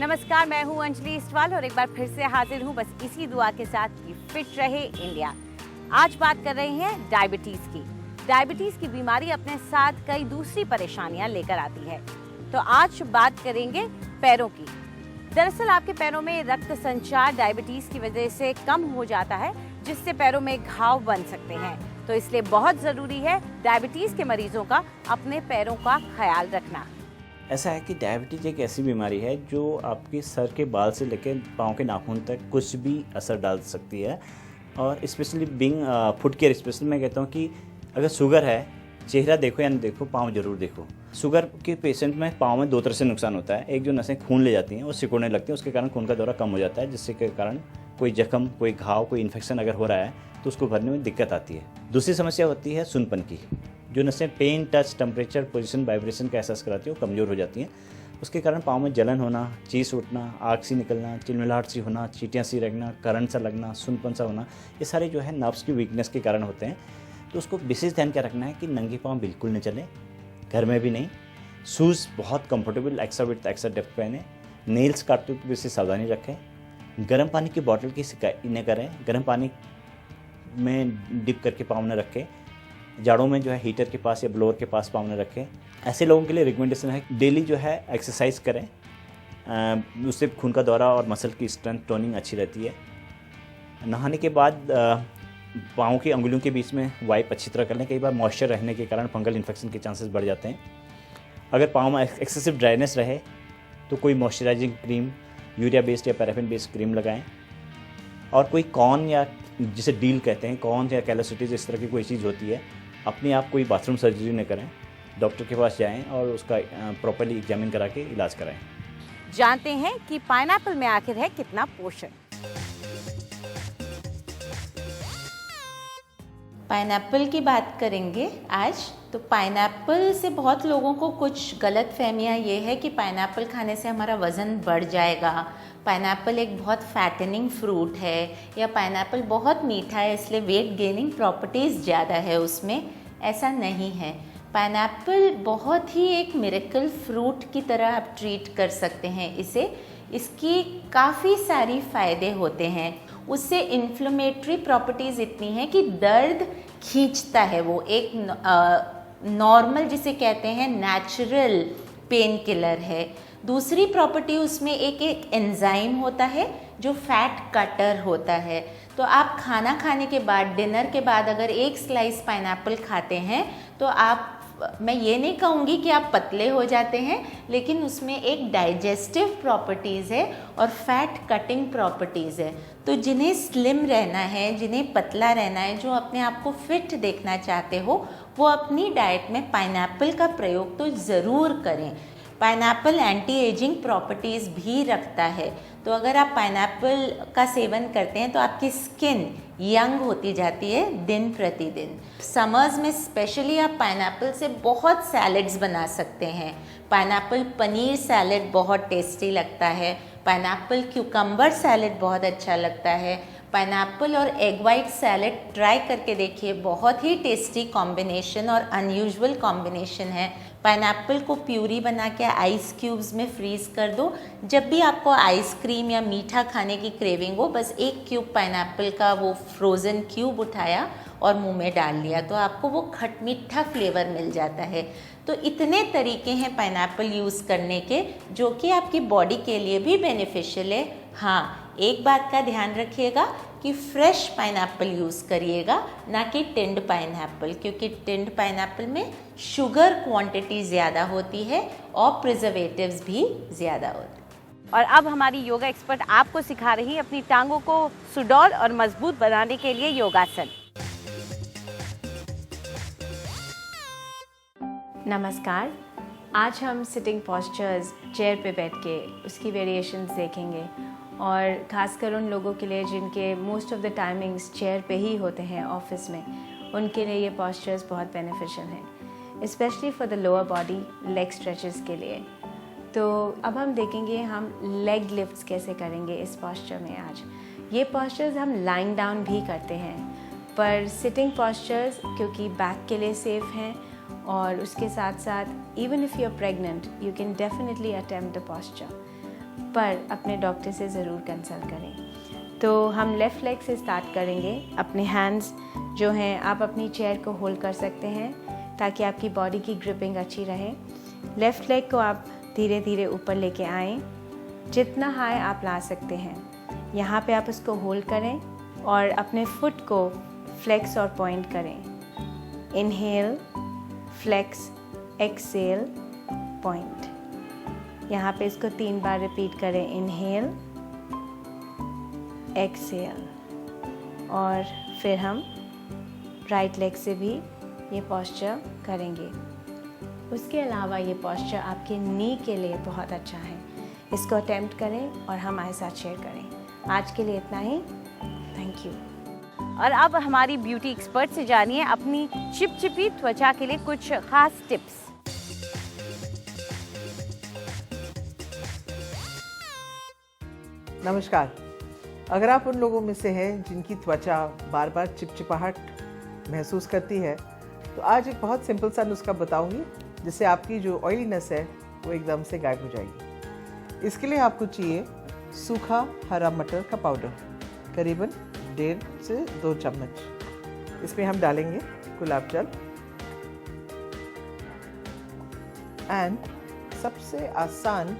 नमस्कार, मैं हूं अंजलि इस्टवाल और एक बार फिर से हाजिर हूं बस इसी दुआ के साथ कि फिट रहे इंडिया। आज बात कर रहे हैं डायबिटीज़ की। डायबिटीज़ की बीमारी अपने साथ कई दूसरी परेशानियां लेकर आती है। तो आज बात करेंगे पैरों की। दरअसल आपके पैरों में रक्त संचार डायबिटीज़ की वजह से कम हो जाता है, जिससे पैरों में घाव बन सकते हैं। तो इसलिए बहुत ज़रूरी है डायबिटीज़ के मरीजों का अपने पैरों का ख्याल रखना। ऐसा है कि डायबिटीज़ एक ऐसी बीमारी है जो आपके सर के बाल से लेकर पाँव के नाखून तक कुछ भी असर डाल सकती है। और specially being foot care special मैं कहता हूँ कि अगर शुगर है, चेहरा देखो या नहीं देखो, पाँव जरूर देखो। शुगर के पेशेंट में पाँव में दो तरह से नुकसान होता है। एक जो नसें खून ले जाती हैं वो सिकुड़ने लगती हैं, उसके कारण खून का दौरा कम हो जाता है, जिससे के कारण कोई जख्म, कोई घाव, कोई इन्फेक्शन अगर हो रहा है तो उसको भरने में दिक्कत आती है। दूसरी समस्या होती है सुनपन की। जो नसें pain, touch, temperature, position, vibration का एहसास कराती है वो कमज़ोर हो जाती हैं। उसके कारण पाँव में जलन होना, चीस उठना, आग सी निकलना, चिलमिलाहट सी होना, चींटियाँ सी लगना, करंट सा लगना, सुनपन सा होना, ये सारे जो है नर्व्स की वीकनेस के कारण होते हैं। तो उसको विशेष ध्यान क्या रखना है कि नंगे पाँव बिल्कुल नहीं चले, घर में भी नहीं। शूज़ बहुत comfortable extra width extra depth पहने। नेल्स काटते हुए विशेष सावधानी रखें। गर्म पानी की बॉटल की शिकायत न करें, गर्म पानी में डिप करके पाँव न रखें। जाड़ों में जो है हीटर के पास या ब्लोअर के पास पाँव न रखें। ऐसे लोगों के लिए रिकमेंडेशन है डेली जो है एक्सरसाइज करें, उससे खून का दौरा और मसल की स्ट्रेंथ टोनिंग अच्छी रहती है। नहाने के बाद पाँव की अंगुलियों के बीच में वाइप अच्छी तरह कर लें। कई बार मॉइस्चर रहने के कारण फंगल इन्फेक्शन के चांसेस बढ़ जाते हैं। अगर पाँव में एक्सेसिव ड्राइनेस रहे तो कोई मॉइस्चराइजिंग क्रीम, यूरिया बेस्ड या पैराफिन बेस्ड क्रीम लगाएं। और कोई कॉर्न या जिसे डील कहते हैं, कॉर्न या कैलोसिटीज, इस तरह की कोई चीज़ होती है, अपने आप कोई बाथरूम सर्जरी न करें, डॉक्टर के पास जाएं और उसका प्रॉपर्ली एग्जामिन करा के इलाज कराएं। जानते हैं कि पाइनएप्पल में आखिर है कितना पोषण। पाइनएप्पल की बात करेंगे आज। तो पाइनएप्पल से बहुत लोगों को कुछ गलत फहमियाँ ये है कि पाइनएप्पल खाने से हमारा वज़न बढ़ जाएगा, पाइनएप्पल एक बहुत फैटनिंग फ्रूट है, या पाइनएप्पल बहुत मीठा है इसलिए वेट गेनिंग प्रॉपर्टीज़ ज़्यादा है उसमें। ऐसा नहीं है। पाइनएप्पल बहुत ही एक मिरेकल फ्रूट की तरह आप ट्रीट कर सकते हैं इसे। इसकी काफ़ी सारी फ़ायदे होते हैं। उससे इन्फ्लेमेटरी प्रॉपर्टीज़ इतनी हैं कि दर्द खींचता है। वो एक नॉर्मल जिसे कहते हैं नेचुरल पेन किलर है। दूसरी प्रॉपर्टी उसमें एक एंजाइम होता है जो फैट कटर होता है। तो आप खाना खाने के बाद, डिनर के बाद अगर एक स्लाइस पाइनएप्पल खाते हैं तो आप, मैं ये नहीं कहूँगी कि आप पतले हो जाते हैं, लेकिन उसमें एक डाइजेस्टिव प्रॉपर्टीज़ है और फैट कटिंग प्रॉपर्टीज़ है। तो जिन्हें स्लिम रहना है, जिन्हें पतला रहना है, जो अपने आप को फिट देखना चाहते हो, वो अपनी डाइट में पाइनएप्पल का प्रयोग तो ज़रूर करें। पाइनएप्पल एंटी एजिंग प्रॉपर्टीज़ भी रखता है। तो अगर आप पाइनएप्पल का सेवन करते हैं तो आपकी स्किन यंग होती जाती है दिन प्रतिदिन। समर्स में स्पेशली आप पाइनएप्पल से बहुत सैलड्स बना सकते हैं। पाइनएप्पल पनीर सैलड बहुत टेस्टी लगता है। पाइनएप्पल क्यूकम्बर सैलड बहुत अच्छा लगता है। पाइनएप्पल और एग वाइट सैलड ट्राई करके देखिए, बहुत ही टेस्टी कॉम्बिनेशन और अनयूजुअल कॉम्बिनेशन है। पाइनएप्पल को प्यूरी बना के आइस क्यूब्स में फ्रीज़ कर दो। जब भी आपको आइसक्रीम या मीठा खाने की क्रेविंग हो, बस एक क्यूब पाइनएप्पल का वो फ्रोज़न क्यूब उठाया और मुंह में डाल लिया तो आपको वो खटमीठा फ्लेवर मिल जाता है। तो इतने तरीके हैं पाइनएप्पल यूज़ करने के जो कि आपकी बॉडी के लिए भी बेनिफिशियल है। हाँ, एक बात का ध्यान रखिएगा कि फ्रेश पाइनएप्पल यूज़ करिएगा, ना कि टिन्ड पाइनएप्पल, क्योंकि टिन्ड पाइनएप्पल में शुगर क्वांटिटी ज़्यादा होती है और प्रिजर्वेटिव्स भी ज़्यादा होते हैं। और अब हमारी योगा एक्सपर्ट आपको सिखा रही है अपनी टांगों को सुडौल और मजबूत बनाने के लिए योगासन। नमस्कार। आज हम सिटिंग पॉस्चर्स, चेयर पे बैठ के उसकी वेरिएशंस देखेंगे, और ख़ासकर उन लोगों के लिए जिनके most of the timings chair पे ही होते हैं ऑफिस में, उनके लिए ये पॉस्चर्स बहुत बेनिफिशियल हैं, specially for the lower body, leg stretches के लिए। तो अब हम देखेंगे हम लेग लिफ्ट्स कैसे करेंगे इस पॉस्चर में। आज ये पॉस्चर्स हम लाइंग डाउन भी करते हैं, पर सिटिंग पॉस्चर्स क्योंकि बैक के लिए सेफ़ हैं, और उसके साथ साथ even if you are pregnant you can definitely attempt the posture. पर अपने डॉक्टर से ज़रूर कंसल्ट करें। तो हम लेफ़्ट लेग से स्टार्ट करेंगे। अपने हैंड्स जो हैं आप अपनी चेयर को होल्ड कर सकते हैं ताकि आपकी बॉडी की ग्रिपिंग अच्छी रहे। लेफ़्ट लेग को आप धीरे धीरे ऊपर लेके आएँ, जितना हाई आप ला सकते हैं। यहाँ पे आप उसको होल्ड करें और अपने फुट को फ्लेक्स और पॉइंट करें। Inhale, flex, exhale, point. यहाँ पे इसको 3 बार रिपीट करें। इनहेल, एक्सेल, और फिर हम राइट लेग से भी ये पोस्चर करेंगे। उसके अलावा ये पोस्चर आपके नी के लिए बहुत अच्छा है। इसको अटेम्प्ट करें और हमारे साथ शेयर करें। आज के लिए इतना ही। Thank you. और अब हमारी ब्यूटी एक्सपर्ट से जानिए अपनी चिपचिपी त्वचा के लिए कुछ खास टिप्स। नमस्कार। अगर आप उन लोगों में से हैं जिनकी त्वचा बार बार चिपचिपाहट महसूस करती है, तो आज एक बहुत सिंपल सा नुस्खा बताऊंगी जिससे आपकी जो ऑयलीनेस है वो एकदम से गायब हो जाएगी। इसके लिए आपको चाहिए सूखा हरा मटर का पाउडर, करीबन 1.5 से 2 चम्मच। इसमें हम डालेंगे गुलाब जल एंड सबसे आसान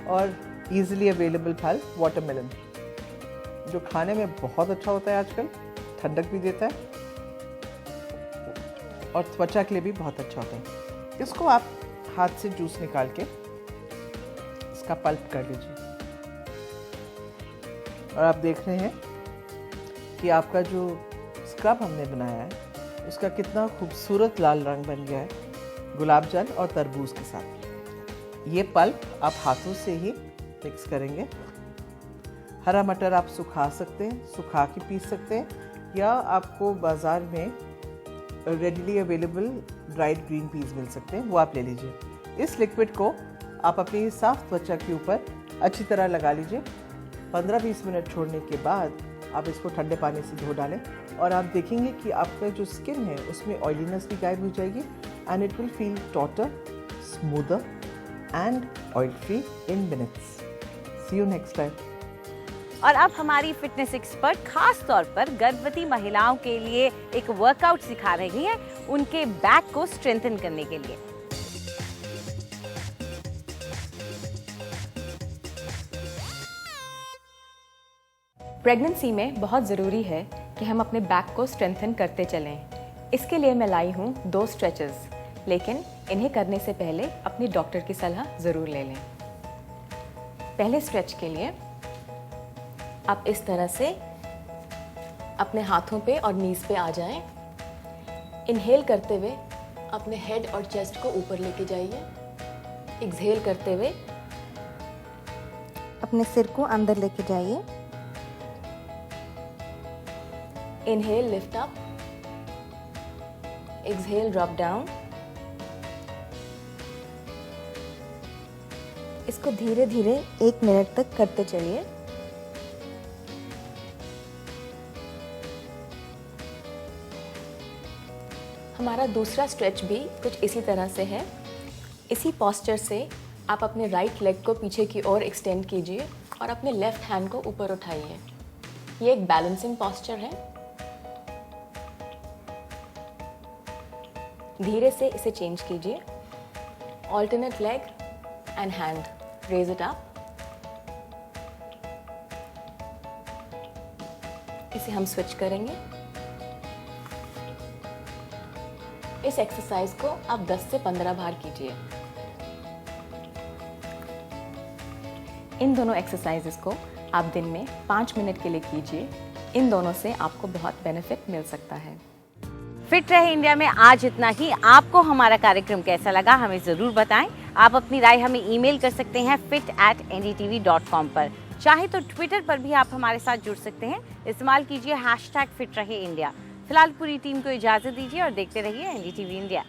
और इजीली अवेलेबल फल वाटरमेलन, जो खाने में बहुत अच्छा होता है आजकल, ठंडक भी देता है और त्वचा के लिए भी बहुत अच्छा होता है। इसको आप हाथ से जूस निकाल के इसका पल्प कर लीजिए और आप देख रहे हैं कि आपका जो स्क्रब हमने बनाया है उसका कितना खूबसूरत लाल रंग बन गया है गुलाब जल और तरबूज के साथ। ये पल्प आप हाथों से ही मिक्स करेंगे। हरा मटर आप सुखा सकते हैं, सुखा के पीस सकते हैं, या आपको बाज़ार में readily available dried green peas मिल सकते हैं, वो आप ले लीजिए। इस लिक्विड को आप अपनी साफ त्वचा के ऊपर अच्छी तरह लगा लीजिए। 15-20 मिनट छोड़ने के बाद आप इसको ठंडे पानी से धो डालें और आप देखेंगे कि आपका जो स्किन है उसमें ऑयलीनेस भी गायब हो जाएगी and it will feel tauter, smoother and oil free in minutes. See you next time. और अब हमारी फिटनेस एक्सपर्ट खास तौर पर गर्भवती महिलाओं के लिए एक वर्कआउट सिखा रही हैं, उनके बैक को स्ट्रेंथन करने के लिए। प्रेगनेंसी में बहुत ज़रूरी है कि हम अपने बैक को स्ट्रेंथन करते चलें। इसके लिए मैं लाई हूँ 2 स्ट्रेचेस, लेकिन इन्हें करने से पहले अपनी डॉक्टर की सलाह ज़रूर ले लें। पहले स्ट्रेच के लिए आप इस तरह से अपने हाथों पे और नीज पे आ जाएं। इनहेल करते हुए अपने हेड और चेस्ट को ऊपर लेके जाइए। एक्सहेल करते हुए अपने सिर को अंदर लेके जाइए। Inhale lift up, exhale drop down. इसको धीरे धीरे 1 मिनट तक करते चलिए। हमारा दूसरा स्ट्रेच भी कुछ इसी तरह से है। इसी पोस्चर से आप अपने राइट लेग को पीछे की ओर एक्सटेंड कीजिए और अपने लेफ्ट हैंड को ऊपर उठाइए। ये एक बैलेंसिंग पोस्चर है। धीरे से इसे चेंज कीजिए। Alternate leg and hand, raise it up. इसे हम स्विच करेंगे। इस एक्सरसाइज को आप 10 से 15 बार कीजिए। इन दोनों एक्सरसाइजेस को आप दिन में 5 मिनट के लिए कीजिए। इन दोनों से आपको बहुत बेनिफिट मिल सकता है। फिट रहे इंडिया में आज इतना ही। आपको हमारा कार्यक्रम कैसा लगा हमें ज़रूर बताएं। आप अपनी राय हमें ईमेल कर सकते हैं fit@ndtv.com पर। चाहे तो ट्विटर पर भी आप हमारे साथ जुड़ सकते हैं। इस्तेमाल कीजिए #फिट रहे इंडिया। फिलहाल पूरी टीम को इजाज़त दीजिए और देखते रहिए NDTV इंडिया।